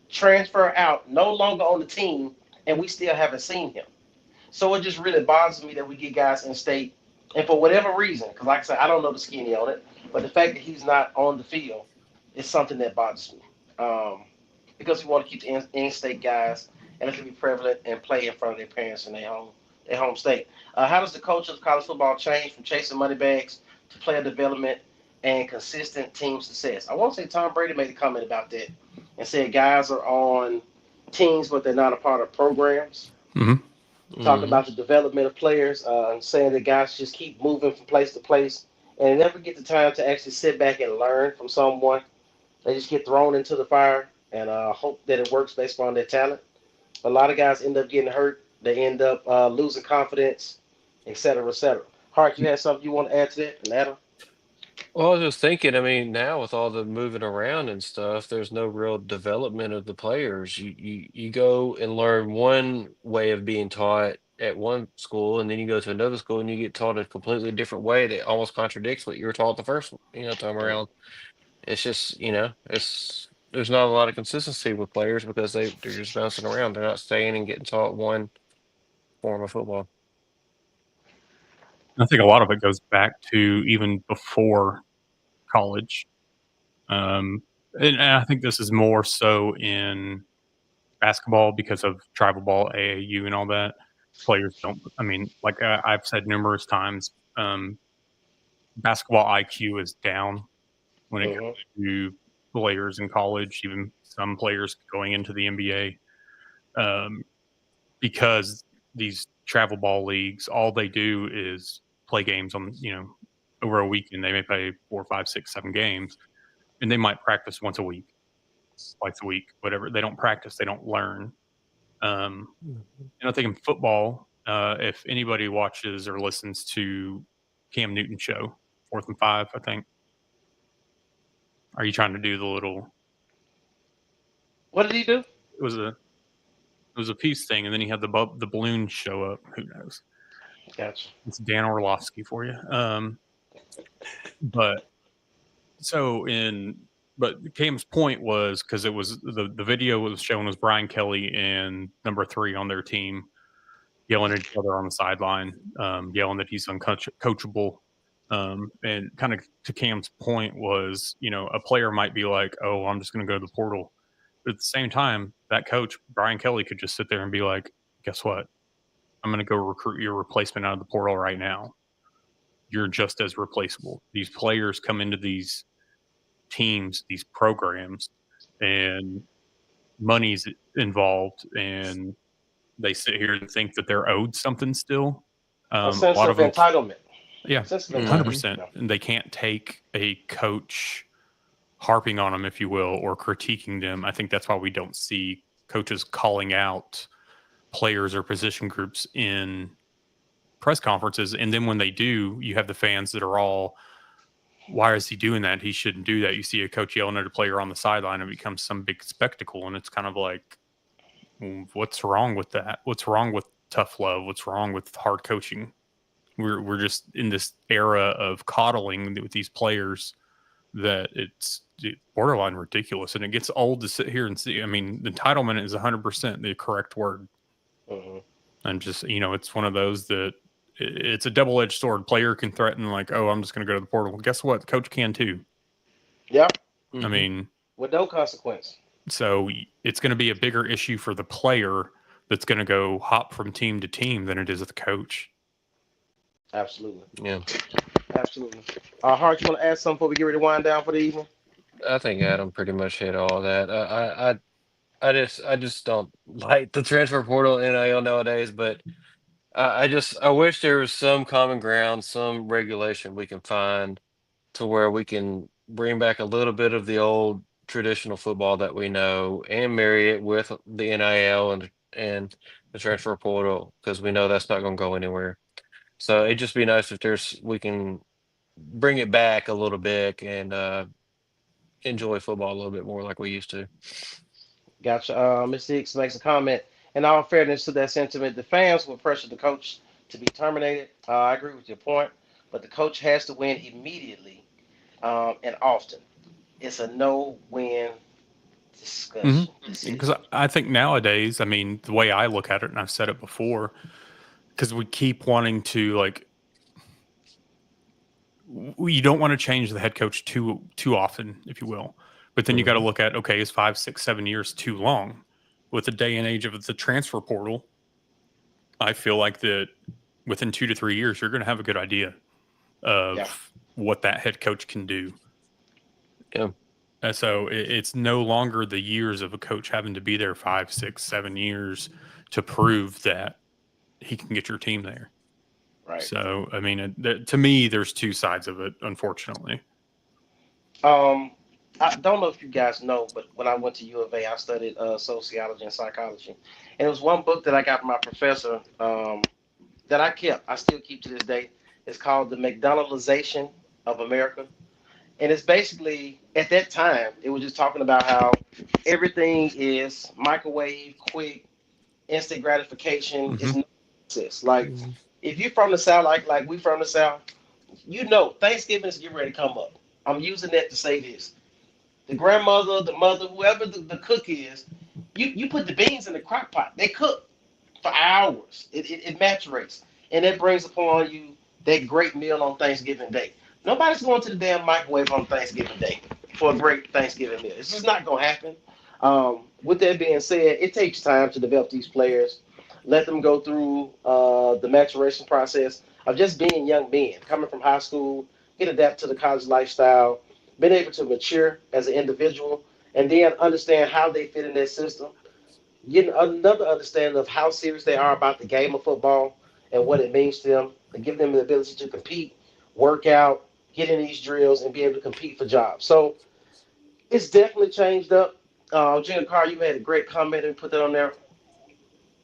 transfer out, no longer on the team, and we still haven't seen him. So it just really bothers me that we get guys in state, and for whatever reason, because like I said, I don't know the skinny on it, but the fact that he's not on the field is something that bothers me. Because we want to keep the in-state guys, and it can be prevalent and play in front of their parents in their home state. How does the culture of college football change from chasing money bags to player development and consistent team success? I want to say Tom Brady made a comment about that and said guys are on teams, but they're not a part of programs. Mm-hmm. Talking about the development of players, saying that guys just keep moving from place to place and never get the time to actually sit back and learn from someone. They just get thrown into the fire and hope that it works based on their talent. A lot of guys end up getting hurt. They end up losing confidence, et cetera, et cetera. Hart, you had something you want to add to that? And Adam? Well, I was just thinking, I mean, now with all the moving around and stuff, there's no real development of the players. You go and learn one way of being taught at one school, and then you go to another school and you get taught a completely different way that almost contradicts what you were taught the first, time around. It's just, there's not a lot of consistency with players because they're just bouncing around. They're not staying and getting taught one form of football. I think a lot of it goes back to even before college. And I think this is more so in basketball because of travel ball, AAU, and all that. Players don't, I mean, like I've said numerous times, basketball IQ is down when it comes to players in college, even some players going into the NBA, because these travel ball leagues, all they do is play games on, over a weekend. They may play 4, 5, 6, 7 games, and they might practice once a week, twice a week, whatever. They don't practice, they don't learn. And I think in football, if anybody watches or listens to Cam Newton show, 4th and 5, I think. Are you trying to do the little? What did he do? It was a peace thing, and then he had the balloon show up. Who knows? Gotcha. It's Dan Orlovsky for you. But Cam's point was because it was the video was showing was Brian Kelly and number 3 on their team yelling at each other on the sideline, yelling that he's uncoachable. And kind of to Cam's point was, a player might be like, oh, I'm just going to go to the portal. But at the same time, that coach, Brian Kelly, could just sit there and be like, guess what? I'm going to go recruit your replacement out of the portal right now. You're just as replaceable. These players come into these teams, these programs, and money's involved, and they sit here and think that they're owed something still. A sense of entitlement. Yeah, 100%. And they can't take a coach harping on them, if you will, or critiquing them. I think that's why we don't see coaches calling out players or position groups in press conferences. And then when they do, you have the fans that are all why is he doing that? He shouldn't do that. You see a coach yelling at a player on the sideline and it becomes some big spectacle. And it's kind of like, what's wrong with that? What's wrong with tough love? What's wrong with hard coaching? We're just in this era of coddling with these players that it's borderline ridiculous, and it gets old to sit here and see. I mean, entitlement is 100% the correct word. And just, it's one of those that it's a double-edged sword. Player can threaten like, oh, I'm just going to go to the portal. Well, guess what? The coach can too. Yeah. I mean, with no consequence. So it's going to be a bigger issue for the player that's going to go hop from team to team than it is with the coach. Absolutely. Yeah. Absolutely. Hart, you want to add something before we get ready to wind down for the evening? I think Adam pretty much hit all that. I just don't like the transfer portal NIL nowadays, but I wish there was some common ground, some regulation we can find to where we can bring back a little bit of the old traditional football that we know and marry it with the NIL and the transfer portal, because we know that's not going to go anywhere. So it'd just be nice if we can bring it back a little bit and enjoy football a little bit more like we used to. Gotcha. Mr. Hicks makes a comment. In all fairness to that sentiment, the fans will pressure the coach to be terminated. I agree with your point, but the coach has to win immediately and often. It's a no-win discussion. Because I think nowadays, I mean, the way I look at it, and I've said it before, because we keep wanting to, like, you don't want to change the head coach too often, if you will. But then you got to look at, okay, is 5, 6, 7 years too long? With the day and age of the transfer portal, I feel like that within 2 to 3 years, you're going to have a good idea of what that head coach can do. Yeah. And so it's no longer the years of a coach having to be there 5, 6, 7 years to prove that he can get your team there. Right. So, I mean, to me, there's two sides of it, unfortunately. I don't know if you guys know, but when I went to U of A, I studied sociology and psychology. And it was one book that I got from my professor that I kept. I still keep to this day. It's called The McDonaldization of America. And it's basically, at that time, it was just talking about how everything is microwave, quick, instant gratification. It's no process. Like, if you're from the South, like we from the South, Thanksgiving is getting ready to come up. I'm using that to say this. The grandmother, the mother, whoever the cook is, you put the beans in the crock pot. They cook for hours. It maturates. And it brings upon you that great meal on Thanksgiving Day. Nobody's going to the damn microwave on Thanksgiving Day for a great Thanksgiving meal. It's just not going to happen. With that being said, it takes time to develop these players. Let them go through the maturation process of just being young men, coming from high school, get adapted to the college lifestyle, being able to mature as an individual, and then understand how they fit in their system, getting another understanding of how serious they are about the game of football and what it means to them, and give them the ability to compete, work out, get in these drills, and be able to compete for jobs. So it's definitely changed up. Junior Carr, you made a great comment and put that on there.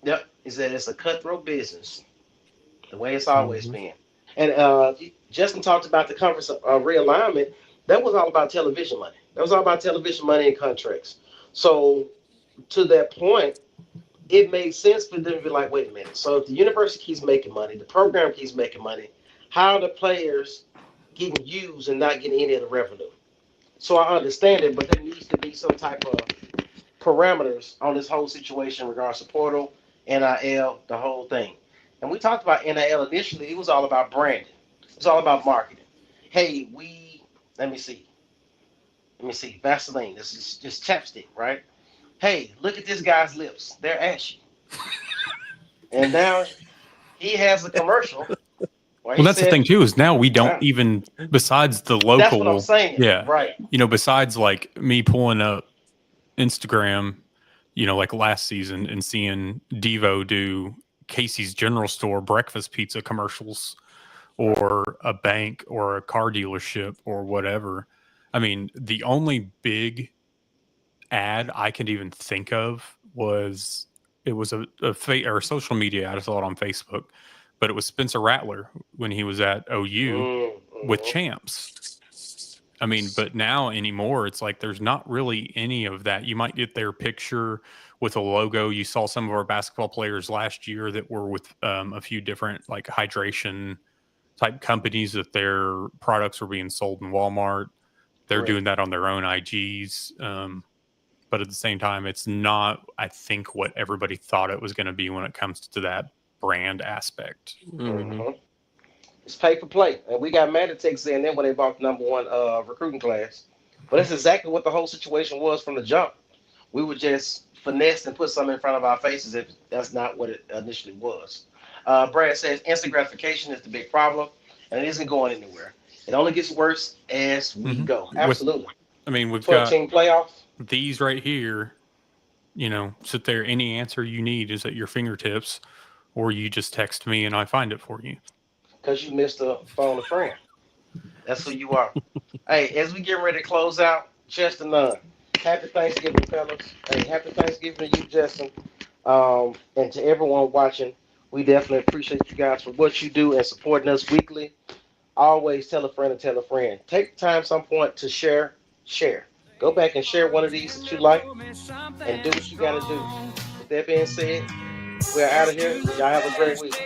Yep, he said it's a cutthroat business, the way it's always been. And Justin talked about the conference realignment. That was all about television money. That was all about television money and contracts. So to that point, it made sense for them to be like, wait a minute. So if the university keeps making money, the program keeps making money, how are the players getting used and not getting any of the revenue? So I understand it, but there needs to be some type of parameters on this whole situation in regards to portal, NIL, the whole thing. And we talked about NIL initially. It was all about branding. It was all about marketing. Hey, let me see. Vaseline. This is just chapstick, right? Hey, look at this guy's lips. They're ashy. And now he has a commercial. Well, that's the thing too, is now we don't even, besides the local. That's what I'm saying. Yeah. Right. Besides like me pulling up Instagram, like last season and seeing Devo do Casey's General Store breakfast pizza commercials or a bank or a car dealership or whatever. I mean, the only big ad I could even think of was a social media ad. I saw it on Facebook, but it was Spencer Rattler when he was at OU with Champs. I mean, but now anymore, it's like there's not really any of that. You might get their picture with a logo. You saw some of our basketball players last year that were with a few different like hydration type companies that their products were being sold in Walmart. They're doing that on their own IGs. But at the same time, it's not, I think, what everybody thought it was going to be when it comes to that brand aspect. It's pay for play. And we got Maditex in there when they bought the #1 recruiting class. But that's exactly what the whole situation was from the jump. We were just finessed and put something in front of our faces if that's not what it initially was. Brad says instant gratification is the big problem, and it isn't going anywhere. It only gets worse as we go. Absolutely. We've 12-team playoffs. These right here, sit there. Any answer you need is at your fingertips, or you just text me and I find it for you. Because you missed a phone a friend. That's who you are. Hey, as we get ready to close out, Chester Nunn, happy Thanksgiving, fellas. Hey, happy Thanksgiving to you, Justin. And to everyone watching, we definitely appreciate you guys for what you do and supporting us weekly. Always tell a friend and tell a friend. Take time some point to share. Go back and share one of these that you like and do what you got to do. With that being said, we're out of here. Y'all have a great week.